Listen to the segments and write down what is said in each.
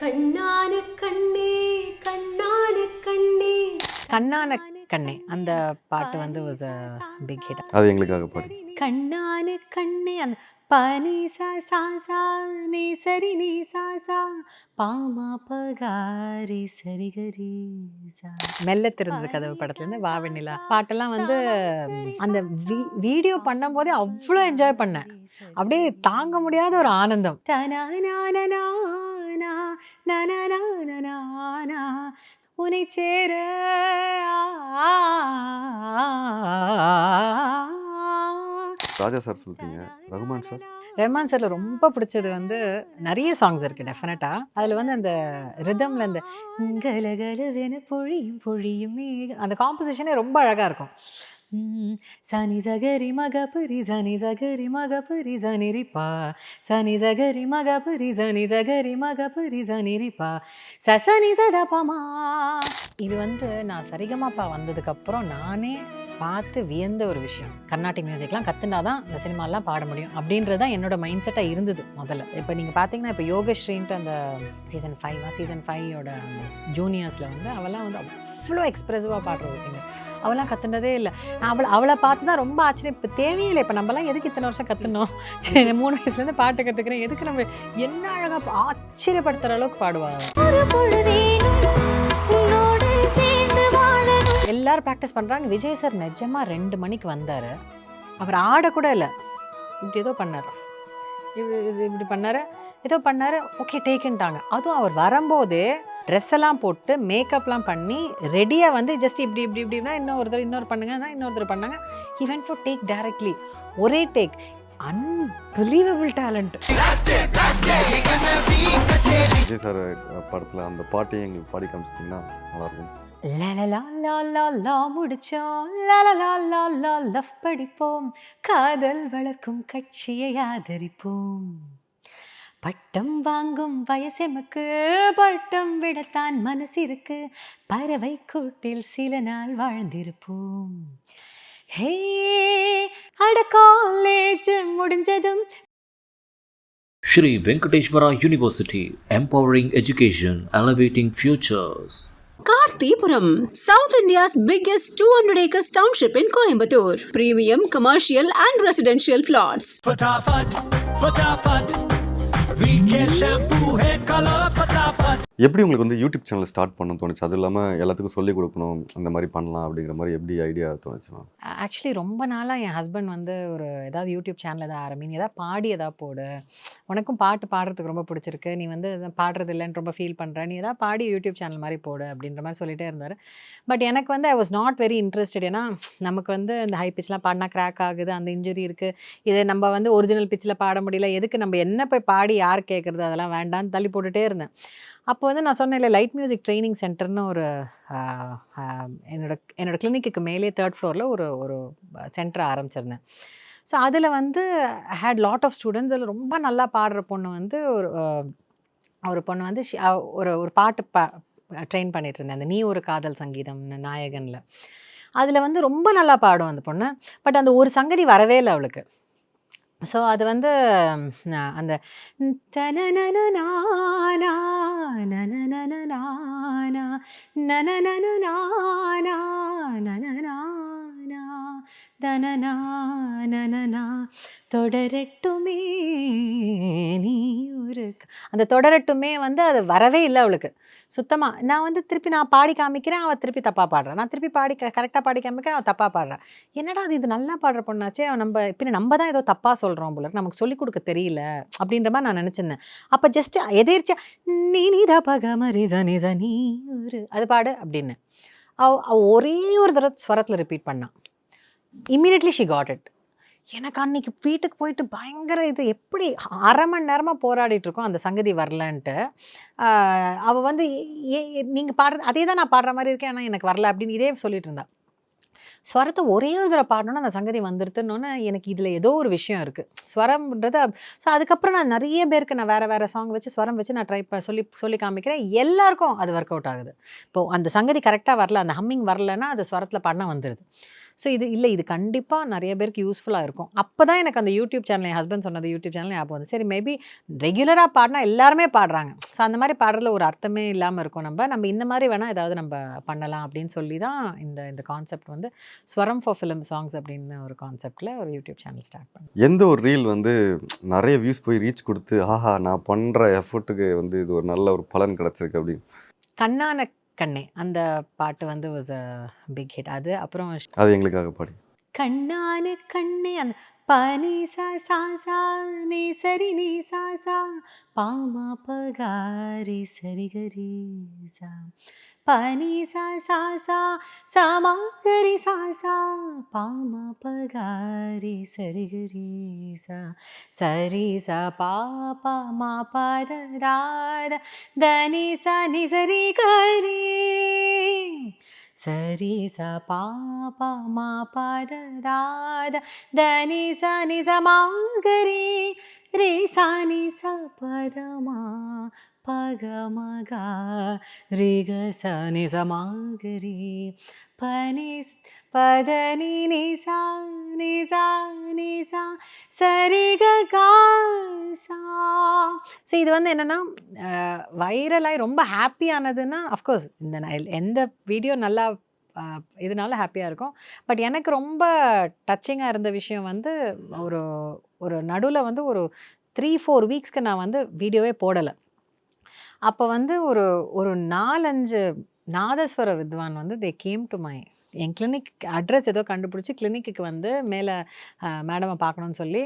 கண்ணான கண்ணே கண்ணான கண்ணே கண்ணான கண்ணே அந்த பாட்டு வந்து வாஸ் a big hit. அது எங்களுக்காக பாடி. கண்ணான கண்ணே அந்த பனி சா சா சா நீ சரி நீ சா சா பாமா பகாரி சரி கரி சா மெல்ல திறந்த கதவு படத்துலேருந்து வா வெண்ணிலா பாட்டெல்லாம் வந்து அந்த வீடியோ பண்ணும்போதே அவ்வளோ என்ஜாய் பண்ணேன். அப்படியே தாங்க முடியாத ஒரு ஆனந்தம். உனை சேர ராஜா சார் சொல்லிட்டீங்க, ரகுமான் சார். ரஹ்மான் சார்ல ரொம்ப பிடிச்சது வந்து நிறைய சாங்ஸ் இருக்குது டெஃபினட்டாக. அதில் வந்து அந்த ரிதமில் அந்த கலகலவென பொழியும் பொழியும் அந்த காம்போசிஷனே ரொம்ப அழகாக இருக்கும். சனி சகரி மகபரி சனி சகரி மகபரி சனிரிப்பா சனி சகரி மகபரி சனி சகரி மகபரி சனிரிப்பா சசனி சதபமா. இது வந்து நான் சரிகமாப்பா வந்ததுக்கப்புறம் நானே பார்த்து வியந்த ஒரு விஷயம். கர்நாடிக் மியூசிக்லாம் கற்றுனாதான் இந்த சினிமாலாம் பாட முடியும் அப்படின்றது தான் என்னோட மைண்ட் செட்டாக இருந்தது முதல்ல. இப்போ நீங்கள் பார்த்தீங்கன்னா இப்போ யோகஸ்ரீன்ட்டு அந்த சீசன் 5 அந்த ஜூனியர்ஸில் வந்து அவெல்லாம் வந்து அவ்வளோ எக்ஸ்ப்ரெசிவாக பாடுற ஒரு சிங்கர். அவெல்லாம் கற்றுனதே இல்லை. நான் அவளை பார்த்து தான் ரொம்ப ஆச்சரியம். இப்போ தேவையில்லை, இப்போ நம்மலாம் எதுக்கு இத்தனை வருஷம் கற்றுனோம்? சரி 3 வயசுலேருந்து பாட்டு கற்றுக்கிறேன், எதுக்கு நம்ம என்ன அழகாக ஆச்சரியப்படுத்துகிற அளவுக்கு பாடுவாங்க. எல்லாரும் ப்ராக்டிஸ் பண்ணுறாங்க. விஜய் சார் நிஜமாக 2 மணிக்கு வந்தார். அவர் ஆடக்கூட இல்லை, இப்படி ஏதோ பண்ணார், இப்படி பண்ணார், ஏதோ பண்ணார், ஓகே டேக்குன்ட்டாங்க. அதுவும் அவர் வரும்போது ட்ரெஸ் எல்லாம் போட்டு மேக்கப்லாம் பண்ணி ரெடியாக வந்து ஜஸ்ட் இப்படி இப்படி இப்படின்னா இன்னொரு பண்ணுங்கன்னா இன்னொருத்தர் பண்ணாங்க. He went for take directly, ஒரே take. Unbelievable talent. Vijay sir படத்தில் அந்த பாட்டையும் எங்களுக்கு பாடி காமிச்சிட்டிங்கன்னா நல்லாயிருக்கும். முடிச்சோம் லவ் படிப்போம், காதல் வளர்க்கும் கட்சியை ஆதரிப்போம், பட்டம் வாங்கும் வயசெமக்கு பட்டம் விடத்தான் மனசு இருக்கு, பறவை கூட்டில் சில நாள் வாழ்ந்திருப்போம். ஹே அட காலேஜ் முடிஞ்சதும். Shri Venkateshwara University, empowering education, elevating futures. Karthipuram, South India's biggest 200-acre township in Coimbatore. Premium commercial and residential plots. फटाफट फटाफट वीके शैम्पू है कलर फटाफट. எப்படி உங்களுக்கு வந்து யூடியூப் சேனல் ஸ்டார்ட் பண்ண தோணுச்சு? அது இல்லாமல் எல்லாத்துக்கும் சொல்லிக் கொடுக்கணும், அந்த மாதிரி பண்ணலாம் அப்படிங்கிற மாதிரி எப்படி ஐடியா தோணுச்சுன்னா? ஆக்சுவலி ரொம்ப நாளாக என் ஹஸ்பண்ட் வந்து ஒரு ஏதாவது யூடியூப் சேனல் ஏதாவது ஆரம்பி, நீ ஏதாவது பாடி ஏதாவது போடு, உனக்கும் பாட்டு பாடுறதுக்கு ரொம்ப பிடிச்சிருக்கு, நீ வந்து பாடுறது இல்லைன்னு ரொம்ப ஃபீல் பண்ணுற, நீ ஏதாவது பாடி யூடியூப் சேனல் மாதிரி போடு அப்படின்ற மாதிரி சொல்லிகிட்டே இருந்தார். பட் எனக்கு வந்து I was not very interested. ஏன்னா நமக்கு வந்து இந்த ஹை பிச்லாம் பாடினா கிராக் ஆகுது, அந்த இன்ஜுரி இருக்குது, இதை நம்ம வந்து ஒரிஜினல் பிச்சில் பாட முடியல, எதுக்கு நம்ம என்ன போய் பாடி யார் கேட்குறது, அதெல்லாம் வேண்டான்னு தள்ளி போட்டுகிட்டே இருந்தேன். அப்போ வந்து நான் சொன்னேன் இல்லை, லைட் மியூசிக் ட்ரைனிங் சென்டர்னு ஒரு என்னோடய கிளினிக்கு மேலே 3rd ஃப்ளோரில் ஒரு சென்டர் ஆரம்பிச்சிருந்தேன். ஸோ அதில் வந்து ஹேட் லாட் ஆஃப் ஸ்டூடெண்ட்ஸ். அதில் ரொம்ப நல்லா பாடுற பொண்ணு வந்து ஒரு பொண்ணு வந்து ஒரு பாட்டு ட்ரெயின் பண்ணிகிட்டு இருந்தேன், அந்த நீ ஒரு காதல் சங்கீதம் நாயகனில். அதில் வந்து ரொம்ப நல்லா பாடும் அந்த பொண்ணு. பட் அந்த ஒரு சங்கதி வரவே இல்லை அவளுக்கு. ஸோ அது வந்து அந்த தொடரட்டுமே நீ ஒரு அந்த தொடரட்டுமே வந்து அது வரவே இல்லை அவளுக்கு சுத்தமாக. நான் வந்து திருப்பி நான் பாடி காமிக்கிறேன், அவள் திருப்பி தப்பாக பாடுறான், நான் திருப்பி பாடி கரெக்டாக பாடி காமிக்கிறேன், அவள் தப்பாக பாடுறான். என்னடா இது நல்லா பாடுற பொண்ணாச்சே, நம்ம தான் ஏதோ தப்பாக சொல்கிறோம் போல, நமக்கு சொல்லிக் கொடுக்க தெரியல அப்படின்ற மாதிரி நான் நினச்சிருந்தேன். அப்போ ஜஸ்ட் எதிர்ச்சியா நீதா பகமரிசா நிசா நீ ஒரு அது பாடு அப்படின்னு அவ ஒரே ஒரு தடவை ஸ்வரத்தில் ரிப்பீட் பண்ணான். Immediately she got it. எனக்கு அன்றைக்கி வீட்டுக்கு போயிட்டு பயங்கர இது, எப்படி அரை மணி நேரமாக போராடிட்டு இருக்கோம் அந்த சங்கதி வரலன்ட்டு. அவள் வந்து நீங்கள் பாடுறது அதே தான் நான் பாடுற மாதிரி இருக்கேன், ஆனால் எனக்கு வரல அப்படின்னு இதே சொல்லிட்டு இருந்தா. ஸ்வரத்தை ஒரே ஒரு தடவை பாடணுன்னா அந்த சங்கதி வந்துடுதுன்னொன்னே எனக்கு இதில் ஏதோ ஒரு விஷயம் இருக்குது ஸ்வரம்ன்றது. ஸோ அதுக்கப்புறம் நான் நிறைய பேருக்கு நான் வேறு சாங் வச்சு ஸ்வரம் வச்சு நான் ட்ரை சொல்லி காமிக்கிறேன். எல்லாருக்கும் அது ஒர்க் அவுட் ஆகுது. இப்போது அந்த சங்கதி கரெக்டாக வரல, அந்த ஹம்மிங் வரலன்னா அது ஸ்வரத்தில் பாடினா வந்துடுது. ஸோ இது கண்டிப்பாக நிறைய பேருக்கு யூஸ்ஃபுல்லாக இருக்கும். அப்போ தான் எனக்கு அந்த யூடியூப் சேனல், என் ஹஸ்பண்ட் சொன்னது யூடியூப் சேனல் ஞாபகம் வந்து, சரி மேபி ரெகுலராக பாடினா எல்லாருமே பாடுறாங்க, ஸோ அந்த மாதிரி பாடுறதுல ஒரு அர்த்தமே இல்லாமல் இருக்கும். நம்ம இந்த மாதிரி வேணால் ஏதாவது நம்ம பண்ணலாம் அப்படின்னு சொல்லி தான் இந்த கான்செப்ட் வந்து ஸ்வரம் ஃபார் ஃபிலிம் சாங்ஸ் அப்படின்னு ஒரு கான்செப்டில் ஒரு யூடியூப் சேனல் ஸ்டார்ட் பண்ணேன். எந்த ஒரு ரீல் வந்து நிறைய வியூஸ் போய் ரீச் கொடுத்து ஆஹா நான் பண்ணுற எஃபர்ட்டுக்கு வந்து இது ஒரு நல்ல ஒரு பலன் கிடச்சிருக்கு அப்படின்னு? கண்ணான கண்ணே அந்த பாட்டு வந்து வாஸ் அ பிக் ஹிட். அது அப்புறம் அது எங்களுக்காக பாடி. கண்ணான கண்ணே அந்த பனி சா சா சா நீ சரி நீ சா சா பாமா பகாரி சரி கரி சா பனி சா சா சா சாமா கரி சா சா பாமா பகாரி சரி கரி சா சரி சா பாபா மா பத ராத தனி சா நி சரி கரி சரி ச பாபா மா பத ராத தனி ச நி ச மாகரி ரே சா நி ச பத மா பக மகா ரே க ச நி ச மாகரி பனி பத நி நி சா நி சா நி சா சரி க கா சா. ஸோ இது வந்து என்னென்னா வைரலாகி ரொம்ப ஹாப்பியானதுன்னா அஃப்கோர்ஸ் எந்த வீடியோ நல்லா இதனால ஹாப்பியாக இருக்கும். பட் எனக்கு ரொம்ப டச்சிங்காக இருந்த விஷயம் வந்து ஒரு நடுவில் வந்து ஒரு 3-4 வீக்ஸ்க்கு நான் வந்து வீடியோவே போடலை. அப்போ வந்து ஒரு 4-5 நாதஸ்வர வித்வான் வந்து they came to N clinic address ஏதோ கண்டுபிடிச்சி கிளினிக்கு வந்து மேலே மேடமை பார்க்கணுன்னு சொல்லி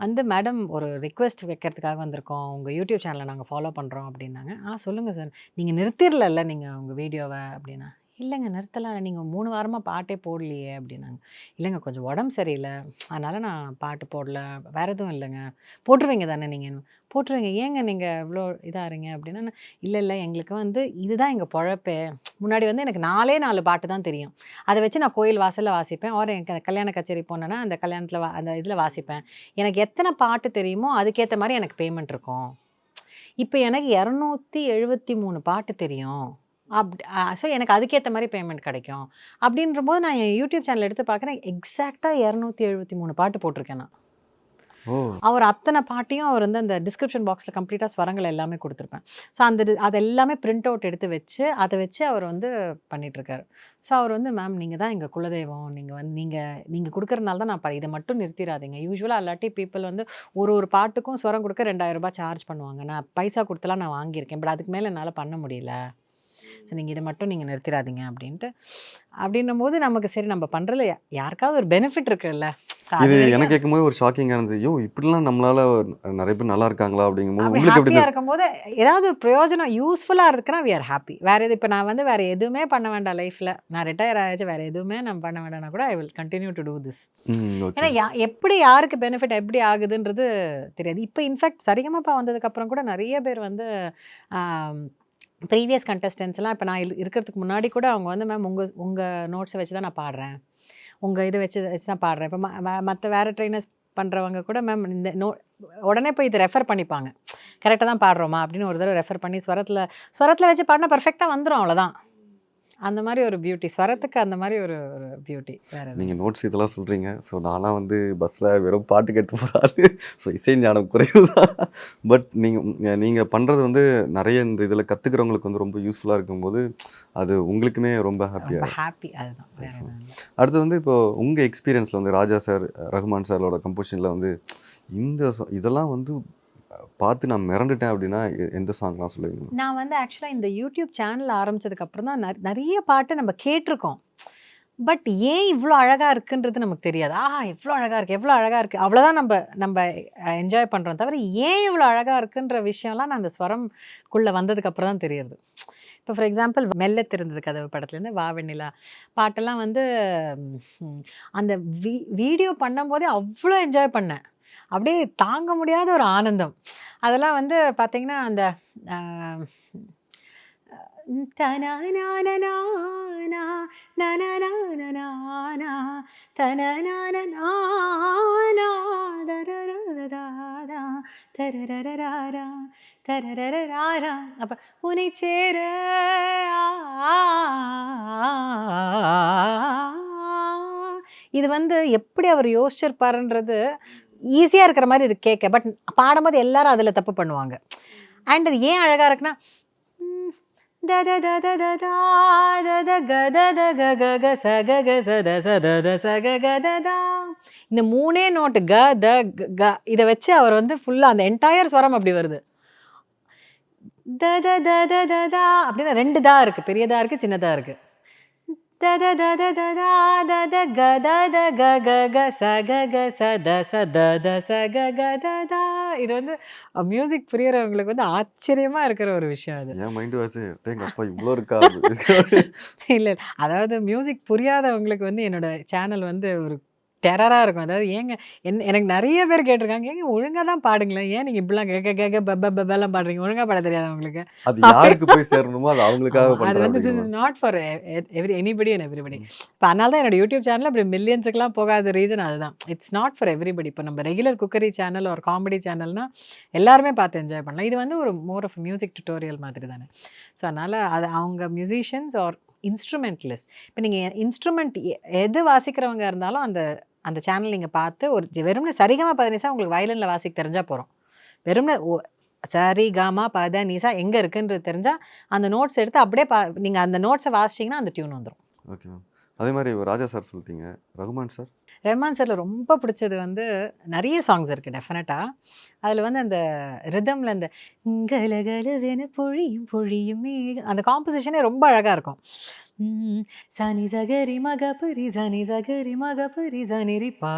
வந்து, மேடம் ஒரு ரிக்வெஸ்ட் வைக்கிறதுக்காக வந்திருக்கோம், உங்கள் யூடியூப் சேனலை நாங்கள் ஃபாலோ பண்ணுறோம் அப்படின்னாங்க. சொல்லுங்கள் சார், நீங்கள் நிறுத்திடல நீங்கள் உங்கள் வீடியோவை அப்படின்னா. இல்லைங்க நிறுத்தலாம், நீங்கள் 3 வாரமாக பாட்டே போடலையே அப்படின்னாங்க. இல்லைங்க கொஞ்சம் உடம்பு சரியில்லை, அதனால் நான் பாட்டு போடல, வேறு எதுவும் இல்லைங்க. போட்டுருவீங்க தானே நீங்கள்? போட்டுருவீங்க. ஏங்க நீங்கள் இவ்வளோ இதாகிறீங்க அப்படின்னா, இல்லை எங்களுக்கு வந்து இதுதான் எங்கள் பொழப்பே. முன்னாடி வந்து எனக்கு 4 பாட்டு தான் தெரியும், அதை வச்சு நான் கோயில் வாசலில் வாசிப்பேன், எனக்கு கல்யாண கச்சேரி போனேன்னா அந்த கல்யாணத்தில் அந்த இதில் வாசிப்பேன். எனக்கு எத்தனை பாட்டு தெரியுமோ அதுக்கேற்ற மாதிரி எனக்கு பேமெண்ட் இருக்கும். இப்போ எனக்கு 273 பாட்டு தெரியும், ஸோ எனக்கு அதுக்கேற்ற மாதிரி பேமெண்ட் கிடைக்கும். அப்படின்றபோது நான் என் யூடியூப் சேனல் எடுத்து பார்க்குறேன், எக்ஸாக்டாக 273 பாட்டு போட்டிருக்கேன் நான். அவர் அத்தனை பாட்டையும் அவர் வந்து அந்த டிஸ்கிரிப்ஷன் பாக்ஸில் கம்ப்ளீட்டாக ஸ்வரங்கள் எல்லாமே கொடுத்துருப்பேன். ஸோ அது எல்லாமே பிரிண்ட் அவுட் எடுத்து வச்சு அதை வச்சு அவர் வந்து பண்ணிகிட்ருக்காரு. ஸோ அவர் வந்து, மேம் நீங்கள் தான் எங்கள் குலதெய்வம், நீங்கள் கொடுக்குறதுனால தான் நான் இதை மட்டும் நிறுத்திடாதீங்க. யூஸ்வலாக அல்லாட்டி பீப்புள் வந்து ஒரு பாட்டுக்கும் ஸ்வரம் கொடுக்க 2000 ரூபாய் சார்ஜ் பண்ணுவாங்க. நான் பைசா கொடுத்துலாம் நான் வாங்கியிருக்கேன், பட் அதுக்கு மேலே என்னால் பண்ண முடியல. ஸோ நீங்கள் இதை மட்டும் நீங்கள் நிறுத்திடாதீங்க அப்படின்னும் போது நமக்கு சரி நம்ம பண்ணுறதுல யாருக்காவது ஒரு பெனிஃபிட் இருக்குல்ல. இது எனக்கு கேட்கும்போது ஒரு ஷாக்கிங்காக இருந்தது. இப்படிலாம் நம்மளால நிறைய பேர் நல்லா இருக்காங்களா அப்படிங்கும்போது ஹாப்பியாக இருக்கும்போது ஏதாவது பிரயோஜனம் யூஸ்ஃபுல்லாக இருக்குன்னா வி ஆர் ஹாப்பி. வேறு இது இப்போ நான் வந்து வேறு எதுவுமே பண்ண வேண்டாம் லைஃப்பில், நான் ரிட்டையர் ஆகிடுச்சு, வேறு எதுவுமே நான் பண்ண வேண்டாம்னா கூட I will continue to do this. ஏன்னா எப்படி யாருக்கு பெனிஃபிட் எப்படி ஆகுதுன்றது தெரியாது. இப்போ இன்ஃபேக்ட் சரிகமப்பா வந்ததுக்கப்புறம் கூட நிறைய பேர் வந்து ப்ரீவியஸ் கண்டஸ்டன்ஸ்லாம், இப்போ நான் இருக்கிறதுக்கு முன்னாடி கூட அவங்க வந்து, மேம் உங்கள் நோட்ஸை வச்சு தான் நான் பாடுறேன், உங்கள் இதை வச்சு தான் பாடுறேன். இப்போ மற்ற வேறு ட்ரெயினர்ஸ் பண்ணுறவங்க கூட, மேம் இந்த உடனே போய் இதை ரெஃபர் பண்ணிப்பாங்க, கரெக்டாக தான் பாடுறோமா அப்படின்னு ஒரு தடவை ரெஃபர் பண்ணி ஸ்வரத்தில் வச்சு பாடினா பர்ஃபெக்டாக வந்துடும், அவ்வளோதான். அந்த மாதிரி ஒரு பியூட்டி ஸ்வரத்துக்கு, அந்த மாதிரி ஒரு பியூட்டி வேறு. நீங்கள் நோட்ஸ் இதெல்லாம் சொல்கிறீங்க. ஸோ நான்லாம் வந்து பஸ்ஸில் வெறும் பாட்டு கேட்டு போகிறாரு, ஸோ இசை ஞானம் குறைவு தான். பட் நீங்கள் பண்ணுறது வந்து நிறைய இந்த இதில் கற்றுக்கிறவங்களுக்கு வந்து ரொம்ப யூஸ்ஃபுல்லாக இருக்கும்போது அது உங்களுக்குமே ரொம்ப ஹாப்பி. அதுதான். அடுத்து வந்து இப்போ உங்கள் எக்ஸ்பீரியன்ஸில் வந்து ராஜா சார், ரஹ்மான் சாரோட கம்போசிஷனில் வந்து இதெல்லாம் வந்து பார்த்து நான் மிரண்டுட்டேன் அப்படின்னா எந்த சாங்லாம் சொல்லுவீங்க? நான் வந்து ஆக்சுவலாக இந்த யூடியூப் சேனல் ஆரம்பித்ததுக்கப்புறம் தான் நிறைய பாட்டு நம்ம கேட்டிருக்கோம், பட் ஏன் இவ்வளோ அழகாக இருக்குன்றது நமக்கு தெரியாது. எவ்வளோ அழகாக இருக்குது, எவ்வளோ அழகாக இருக்குது, அவ்வளோதான் நம்ம என்ஜாய் பண்ணுறோம். தவிர ஏன் இவ்வளோ அழகாக இருக்குன்ற விஷயம்லாம் நான் அந்த ஸ்வரம்குள்ளே வந்ததுக்கப்புறம் தான் தெரியுது. இப்போ ஃபார் எக்ஸாம்பிள் மெல்ல திறந்தது கதவு படத்துலேருந்து வா வெண்ணிலா பாட்டெல்லாம் வந்து அந்த வீடியோ பண்ணும்போதே அவ்வளோ என்ஜாய் பண்ணேன், அப்படியே தாங்க முடியாத ஒரு ஆனந்தம். அதெல்லாம் வந்து பார்த்திங்கன்னா அந்த அப்போ உனை சேர இது வந்து எப்படி அவர் யோசிச்சிருப்பாருன்றது ஈஸியாக இருக்கிற மாதிரி இது கேட்க, பட் பாடும்போது எல்லாரும் அதில் தப்பு பண்ணுவாங்க. அண்ட் அது ஏன் அழகாக இருக்குன்னா த த த த த தா த த க த த க க க ச க க ச த ச த த ச க க த தா. இந்த 3 நோட்டு க த க இதை வச்சு அவர் வந்து ஃபுல்லாக அந்த என்டையர் ஸ்வரம் அப்படி வருது. த த த த த தா அப்படின்னா 2 தா இருக்குது, பெரியதா இருக்குது, சின்னதாக இருக்குது. த த த த த தா த த க த த க க க ச க க ச த ச த த ச க க த தா. இது வந்து மியூசிக் புரியறவங்களுக்கு வந்து ஆச்சரியமா இருக்கிற ஒரு விஷயம் அது. என் மைண்ட் வாய்ஸ் எங்க அப்பா இவ்வளோ இருக்கா இல்ல அதாவது மியூசிக் புரியாதவங்களுக்கு வந்து என்னோட சேனல் வந்து ஒரு டெரராக இருக்கும். அதாவது ஏங்க எனக்கு நிறைய பேர் கேட்டிருக்காங்க, ஏங்க ஒழுங்காக தான் பாடுங்களேன், ஏன் நீங்கள் இப்படிலாம் கேட்க கேட்க பப்பெல்லாம் பாடுறீங்க, ஒழுங்காக பாட தெரியாதா உங்களுக்கு? அது யாருக்கு போய் சேரணுமோ அது அவங்களுக்காக அது பண்றேன் வந்து திஸ் அப்படிங்கிற is not for anybody and everybody. இப்போ அதனால தான் என்னோட யூடியூப் சேனல் அப்படி மில்லியன்ஸுக்குலாம் போகாத ரீசன் அதுதான். It's not for everybody. இப்போ நம்ம ரெகுலர் குக்கரி சேனல் ஒரு காமெடி சேனல்னா எல்லாருமே பார்த்து என்ஜாய் பண்ணலாம். இது வந்து ஒரு மோர் ஆஃப் மியூசிக் டியூட்டோரியல் மாதிரி தானே. ஸோ அதனால் அது அவங்க மியூசிஷியன்ஸ் ஆர் இன்ஸ்ட்ருமெண்டலிஸ்ட். இப்போ நீங்கள் இன்ஸ்ட்ருமெண்ட் எது வாசிக்கிறவங்க இருந்தாலும் அந்த அந்த சேனல் நீங்கள் பார்த்து ஒரு வெறும்னே சரிகமா பதனிசா உங்களுக்கு வயலினில் வாசிக்க தெரிஞ்சால் போகிறோம். வெறும்னே சரி காமா பத நிசா எங்கே இருக்குன்றது தெரிஞ்சால் அந்த நோட்ஸ் எடுத்து அப்படியே நீங்கள் அந்த நோட்ஸை வாசிச்சிங்கன்னா அந்த டியூன் வந்துடும். Okay ma'am. அதே மாதிரி ராஜா சார் சொல்லிட்டீங்க, ரகுமான் சார்? ரஹ்மான் சாரில் ரொம்ப பிடிச்சது வந்து நிறைய சாங்ஸ் இருக்குது டெஃபினட்டாக. அதில் வந்து அந்த ரிதமில் அந்த கலகலவென பொழியும் பொழியும் அந்த காம்போசிஷனே ரொம்ப அழகாக இருக்கும். சனி சகரி மகபரி சனி சகரி மகபரி சனிரிப்பா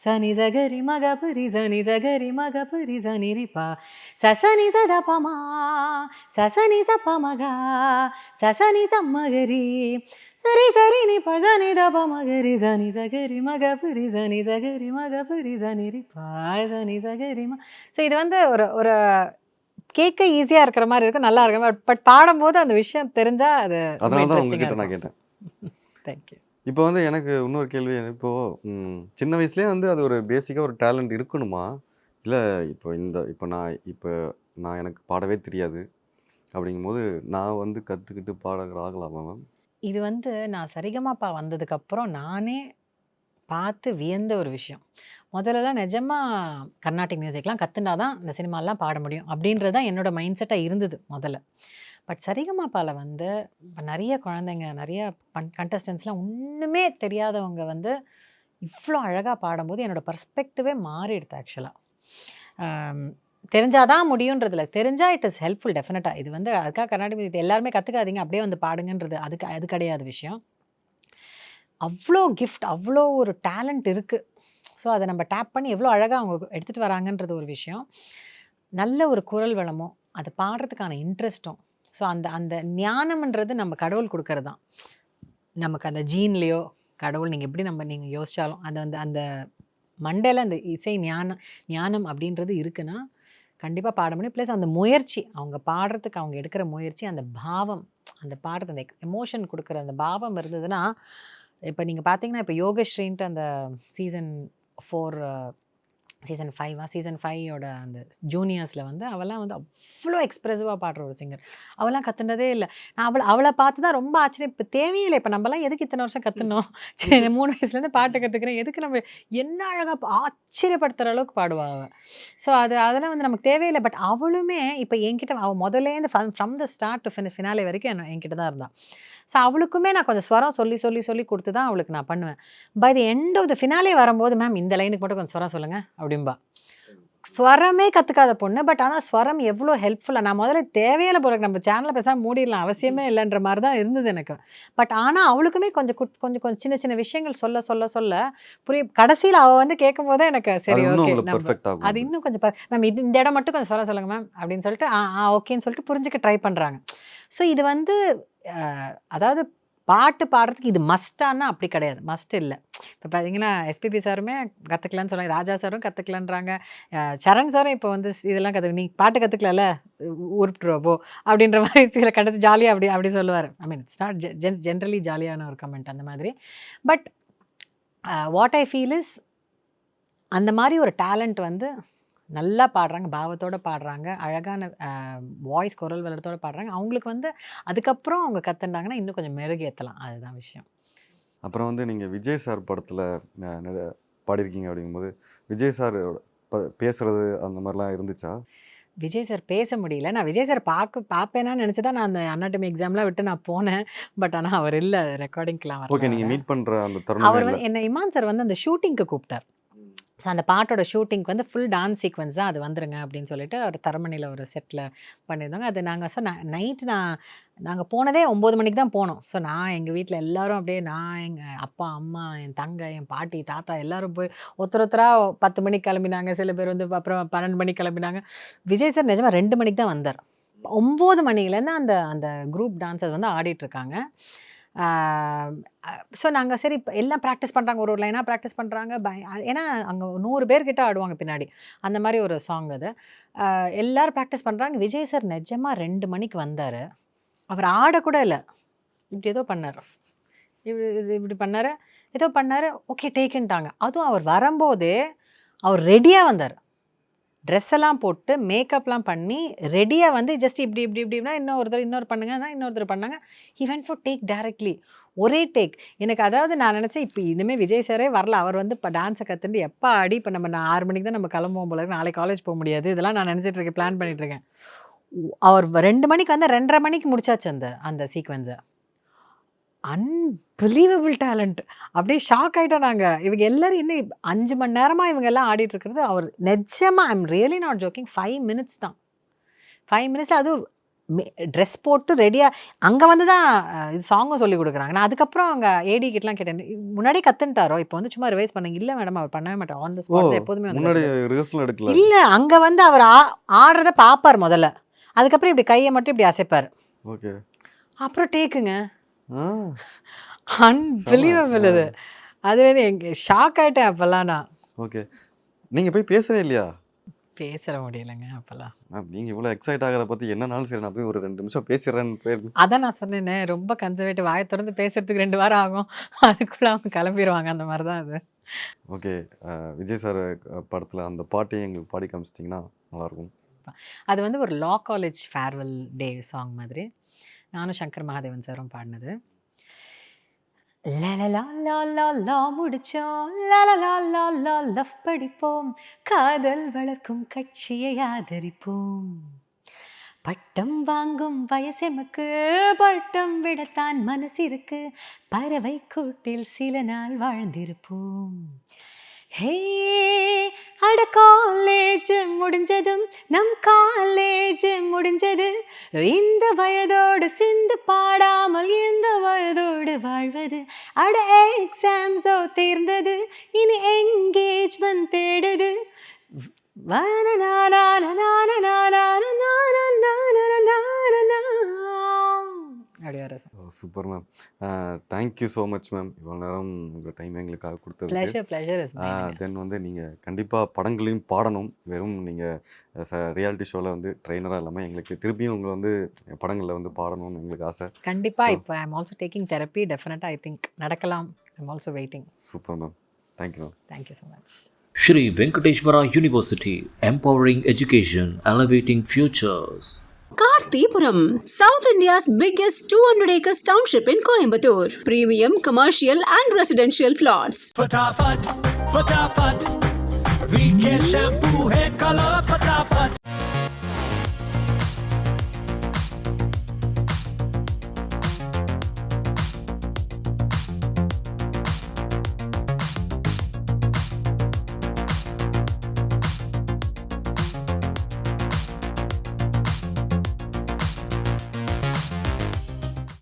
சனி சகரி மகபரி சனி சகரி மகபரி சனிரிப்பா சசனி சதபமா சசனி சப்பமகா சசனி சம்மகரி சரி சரி நீ பசனி தபமகரி சனி சகரி மகபரி சனி சகரி மகபரி சனிரிப்பா சனி சகரி ஸோ இது வந்து ஒரு ஒரு கேட்க ஈஸியாக இருக்கிற மாதிரி இருக்கும், நல்லா இருக்கிற மாதிரி. பட் பாடும்போது அந்த விஷயம் தெரிஞ்சால் அது அதனால தான் உங்ககிட்ட நான் கேட்டேன். தேங்க்யூ. இப்போ வந்து எனக்கு இன்னொரு கேள்வி, இப்போது சின்ன வயசுலேயே வந்து அது ஒரு பேசிக்காக ஒரு டேலண்ட் இருக்கணுமா? இல்லை நான் எனக்கு பாடவே தெரியாது அப்படிங்கும்போது நான் வந்து கற்றுக்கிட்டு பாடகர் ஆகலாமா மேம்? இது வந்து நான் சரிகமாப்பா வந்ததுக்கப்புறம் நானே பார்த்து வியந்த ஒரு விஷயம். முதல்லலாம் நிஜமாக கர்நாடிக் மியூசிக்லாம் கற்றுனா தான் இந்த சினிமாலாம் பாட முடியும் அப்படின்றது தான் என்னோடய மைண்ட் செட்டாக இருந்தது முதல்ல. பட் சரிகமாப்பாவில் வந்து இப்போ நிறைய குழந்தைங்க நிறைய கண்டஸ்டன்ஸ்லாம் ஒன்றுமே தெரியாதவங்க வந்து இவ்வளோ அழகாக பாடும்போது என்னோடய பர்ஸ்பெக்டிவே மாறிடுது ஆக்சுவலாக. தெரிஞ்சாதான் முடியுன்றதில்ல, தெரிஞ்சால் இட் இஸ் ஹெல்ப்ஃபுல் டெஃபினட்டாக. இது வந்து அதுக்காக கர்நாடிக் மியூசிக் எல்லாருமே கற்றுக்காதீங்க அப்படியே வந்து பாடுங்கன்றது அது கிடையாது விஷயம். அவ்வளோ கிஃப்ட், அவ்வளோ ஒரு டேலண்ட் இருக்குது. ஸோ அதை நம்ம டேப் பண்ணி எவ்வளோ அழகாக அவங்க எடுத்துகிட்டு வராங்கன்றது ஒரு விஷயம். நல்ல ஒரு குரல் வளமும் அது பாடுறதுக்கான இன்ட்ரெஸ்ட்டும். ஸோ அந்த அந்த ஞானம்ன்றது நம்ம கடவுள் கொடுக்கறது தான். நமக்கு அந்த ஜீன்லேயோ கடவுள் நீங்கள் யோசித்தாலும் அது அந்த அந்த மண்டையில் அந்த இசை ஞானம் அப்படின்றது இருக்குன்னா கண்டிப்பாக பாட முடியும். ப்ளஸ் அந்த முயற்சி, அவங்க பாடுறதுக்கு அவங்க எடுக்கிற முயற்சி, அந்த பாவம், அந்த பாடுறது அந்த எமோஷன் கொடுக்குற அந்த பாவம் இருந்ததுன்னா, இப்போ நீங்கள் பார்த்தீங்கன்னா இப்போ யோகஸ்ரீன்ட்டு அந்த சீசன் 5 அந்த ஜூனியர்ஸில் வந்து அவெல்லாம் வந்து அவ்வளோ எக்ஸ்ப்ரெசிவாக பாடுற ஒரு சிங்கர். அவெல்லாம் கற்றுனதே இல்லை. நான் அவளை பார்த்து தான் ரொம்ப ஆச்சரியம். இப்போ தேவையில்லை, இப்போ நம்மலாம் எதுக்கு இத்தனை வருஷம் கற்றுனோம்? சரி 3 வயசுலேருந்து பாட்டு கற்றுக்கிறேன், எதுக்கு நம்ம என்ன அழகாக ஆச்சரியப்படுத்துகிற அளவுக்கு பாடுவாங்க. ஸோ அதெல்லாம் வந்து நமக்கு தேவையில்லை. பட் அவளுமே இப்போ என்கிட்ட அவள் முதலேருந்து from the start to finale வரைக்கும் என்கிட்ட தான் இருந்தாள். ஸோ அவளுக்குமே நான் கொஞ்சம் ஸ்வரம் சொல்லி கொடுத்து தான் அவளுக்கு நான் பண்ணுவேன். By the end of the finale வரும்போது, மேம் இந்த லைனுக்கு மட்டும் கொஞ்சம் ஸ்வரம் சொல்லுங்கள் அப்படின்பா. ஸ்வரமே கற்றுக்காத பொண்ணு, பட் ஆனால் ஸ்வரம் எவ்வளோ ஹெல்ப்ஃபுல்லாக. நான் முதல்ல தேவையில்லை போல நம்ம சேனலில் பேசாமல் மூடிடலாம், அவசியமே இல்லைன்ற மாதிரி தான் இருந்தது எனக்கு. பட் ஆனால் அவளுக்குமே கொஞ்சம் சின்ன சின்ன விஷயங்கள் சொல்ல புரியும். கடைசியில் அவள் வந்து கேட்கும் போதே எனக்கு சரி ஓகே, அது இன்னும் கொஞ்சம் மேம் இந்த இடம் மட்டும் கொஞ்சம் ஸ்வரம் சொல்லுங்கள் மேம் அப்படின்னு சொல்லிட்டு ஓகேன்னு சொல்லிட்டு புரிஞ்சுக்க ட்ரை பண்ணுறாங்க. ஸோ இது வந்து அதாவது பாட்டு பாடுறதுக்கு இது மஸ்டானா அப்படி கிடையாது, மஸ்ட் இல்லை. இப்போ பார்த்தீங்கன்னா எஸ்பிபி சாருமே கற்றுக்கலான்னு சொன்னாங்க, ராஜா சாரும் கற்றுக்கலான்றாங்க, சரண் சாரும் இப்போ வந்து இதெல்லாம் நீ பாட்டு கற்றுக்கலாம்ல உருப்பிட்டுருவா போ அப்படின்ற மாதிரி சில கடைசி ஜாலியாக அப்படி சொல்லுவார். ஐ மீன் இட்ஸ் நாட் ஜென்ரலி ஜாலியான ஒரு கமெண்ட் அந்த மாதிரி. But what I feel is அந்த மாதிரி ஒரு டேலண்ட் வந்து நல்லா பாடுறாங்க, பாவத்தோடு பாடுறாங்க, அழகான வாய்ஸ் குரல் வளத்தோடு பாடுறாங்க. அவங்களுக்கு வந்து அதுக்கப்புறம் அவங்க கற்றுண்டாங்கன்னா இன்னும் கொஞ்சம் மெருகேற்றலாம், அதுதான் விஷயம். அப்புறம் வந்து நீங்கள் விஜய் சார் படத்தில் பாடியிருக்கீங்க அப்படிங்கும்போது விஜய் சார் பேசுறது அந்த மாதிரிலாம் இருந்துச்சா? விஜய் சார் பேச முடியல. நான் விஜய் சார் பார்ப்பேனான்னு நினச்சி தான் நான் அந்த அன்னாட்டமி எக்ஸாம்லாம் விட்டு நான் போனேன். பட் ஆனால் அவர் இல்லை, ரெக்கார்டிங்க்கெலாம் ஓகே, வரல. நீங்கள் மீட் பண்ணுற அந்த அவர் தருணம் வந்து என்ன இமான் சார் வந்து அந்த ஷூட்டிங்க்கு கூப்பிட்டார். ஸோ அந்த பாட்டோட ஷூட்டிங்க்கு வந்து ஃபுல் டான்ஸ் சீக்வன்ஸ் தான், அது வந்துருங்க அப்படின்னு சொல்லிட்டு அவர் தரமணியில் ஒரு செட்டில் பண்ணியிருந்தாங்க. அது நாங்கள் நைட்டு நாங்கள் போனதே 9 மணிக்கு தான் போனோம். ஸோ நான் எங்கள் வீட்டில் எல்லோரும் அப்படியே நான் எங்கள் அப்பா அம்மா என் தங்கை என் பாட்டி தாத்தா எல்லோரும் போய் ஒருத்தராக 10 மணிக்கு கிளம்பினாங்க. சில பேர் வந்து அப்புறம் 12 மணிக்கு கிளம்பினாங்க. விஜய் சார் நிஜமாக 2 மணிக்கு தான் வந்தார். 9 மணிலேருந்து அந்த குரூப் டான்ஸர்ஸ் வந்து ஆடிட்டுருக்காங்க. ஸோ நாங்கள் சரி எல்லாம் ப்ராக்டிஸ் பண்ணுறாங்க, ஒரு லைனாக ப்ராக்டிஸ் பண்ணுறாங்க. ஏன்னா அங்கே 100 பேர்கிட்ட ஆடுவாங்க பின்னாடி, அந்த மாதிரி ஒரு சாங் அது. எல்லோரும் ப்ராக்டிஸ் பண்ணுறாங்க. விஜய் சார் நிஜமாக 2 மணிக்கு வந்தார். அவர் ஆடக்கூட இல்லை, இப்படி ஏதோ பண்ணார், இப்படி பண்ணார், ஏதோ பண்ணார். ஓகே டேக்குன்ட்டாங்க. அதுவும் அவர் வரும்போதே அவர் ரெடியாக வந்தார். ட்ரெஸ் எல்லாம் போட்டு மேக்கப்லாம் பண்ணி ரெடியாக வந்து ஜஸ்ட் இப்படின்னா இன்னொரு பண்ணுங்கன்னா இன்னொருத்தர் பண்ணாங்க. He went for take directly, ஒரே டேக். எனக்கு அதாவது நான் நினச்சேன் இப்போ இனிமேல் விஜய் சாரே வரல, அவர் வந்து இப்போ டான்ஸை கற்றுட்டு எப்போ ஆடி இப்போ நம்ம 6 மணிக்கு தான் நம்ம கிளம்புவோம் போல, நாளைக்கு காலேஜ் போக முடியாது, இதெல்லாம் நான் நினச்சிட்டு இருக்கேன், பிளான் பண்ணிகிட்ருக்கேன். அவர் 2 மணிக்கு வந்து 2:30 மணிக்கு முடிச்சாச்சு அந்த சீக்வன்ஸை. Unbelievable talent. அப்படியே ஷாக் ஆகிட்டோம் நாங்கள். இவங்க எல்லோரும் இன்னும் 5 மணி நேரமாக இவங்க எல்லாம் ஆடிட்டுருக்கிறது. அவர் நிஜமாக I'm really not jogging 5 minutes தான். 5 மினிட்ஸில் அதுவும் ட்ரெஸ் போட்டு ரெடியாக அங்கே வந்து தான் இது சாங்கும் சொல்லி கொடுக்குறாங்க. நான் அதுக்கப்புறம் அங்கே ஏடி கிட்டலாம் கேட்டேன், முன்னாடியே கற்றுன்ட்டாரோ இப்போ வந்து சும்மா ரிவைஸ் பண்ணீங்க? இல்லை மேடம், அவர் பண்ணவே மாட்டேன், ஆன் த ஸ்பாட் எப்போதுமே முன்னாடி ரிஹர்சல் எடுக்கல. இல்லை, அங்கே வந்து அவர் ஆடுறத பார்ப்பார் முதல்ல, அதுக்கப்புறம் இப்படி கையை மட்டும் இப்படி அசைப்பார். ஓகே, அப்புறம் டேக்குங்க. அன்பிலீவபிள் அது. அது வந்து எங்க ஷாக் ஆகிட்டேன் அப்போல்லாம் நான். ஓகே, நீங்கள் போய் பேசவே இல்லையா? பேச முடியலைங்க அப்போல்லாம். மேம் நீங்கள் இவ்வளோ எக்ஸைட் ஆகிறத பற்றி என்னன்னாலும் சரி நான் போய் ஒரு 2 நிமிஷம் பேசிடுறேன்னு போயிருக்கு. அதான் நான் சொன்னேனே, ரொம்ப கன்சர்வேட்டிவ், வாயை திறந்து பேசுறதுக்கு 2 வாரம் ஆகும், அதுக்குள்ளே அவங்க கிளம்பிடுவாங்க, அந்த மாதிரி தான் அது. ஓகே, விஜய் சார் படத்தில் அந்த பாட்டையும் எங்களுக்கு பாடி காமிச்சிட்டிங்கன்னா நல்லாயிருக்கும். அது வந்து ஒரு லா காலேஜ் ஃபேர்வெல் டே சாங் மாதிரி, நானும் சங்கர் மகாதேவன் சாரும் பாடினது. லா முடிச்சோம், லவ் படிப்போம், காதல் வளர்க்கும் கட்சியை ஆதரிப்போம், பட்டம் வாங்கும் வயசெமக்கு பட்டம் விடத்தான் மனசு இருக்கு, பறவை கூட்டில் சில நாள் வாழ்ந்திருப்போம். ஹே அட காலேஜ் முடிஞ்சதும் நம் காலேஜ் முடிஞ்சது, இந்த வயதோடு சிந்து பாடாமல் எந்த வயதோடு வாழ்வது, அட எக்ஸாம்ஸோ தேர்ந்தது இனி என்கேஜ்மெண்ட் தேடுது. Super ma'am, thank you so much ma'am, இவ்வளோ நேரம் உங்கள் டைம் எங்களுக்காக கொடுத்தது. தென் வந்து நீங்கள் கண்டிப்பாக படங்களையும் பாடணும், வெறும் நீங்கள் ரியாலிட்டி ஷோவில் வந்து ட்ரெயினராக இல்லாமல் எங்களுக்கு திருப்பியும் உங்களை வந்து படங்களில் வந்து பாடணும்னு எங்களுக்கு ஆசை. கண்டிப்பாக. இப்போ I am also taking therapy, டெஃபினட்டாக ஐ திங்க் நடக்கலாம். I am also waiting. Super ma'am, thank you ma'am. Thank you so much. Shri Venkateshwara University, empowering education, elevating futures. Karthipuram, South India's biggest 200-acre township in Coimbatore. Premium commercial and residential plots. फटाफट फटाफट VK shampoo है colour फटाफट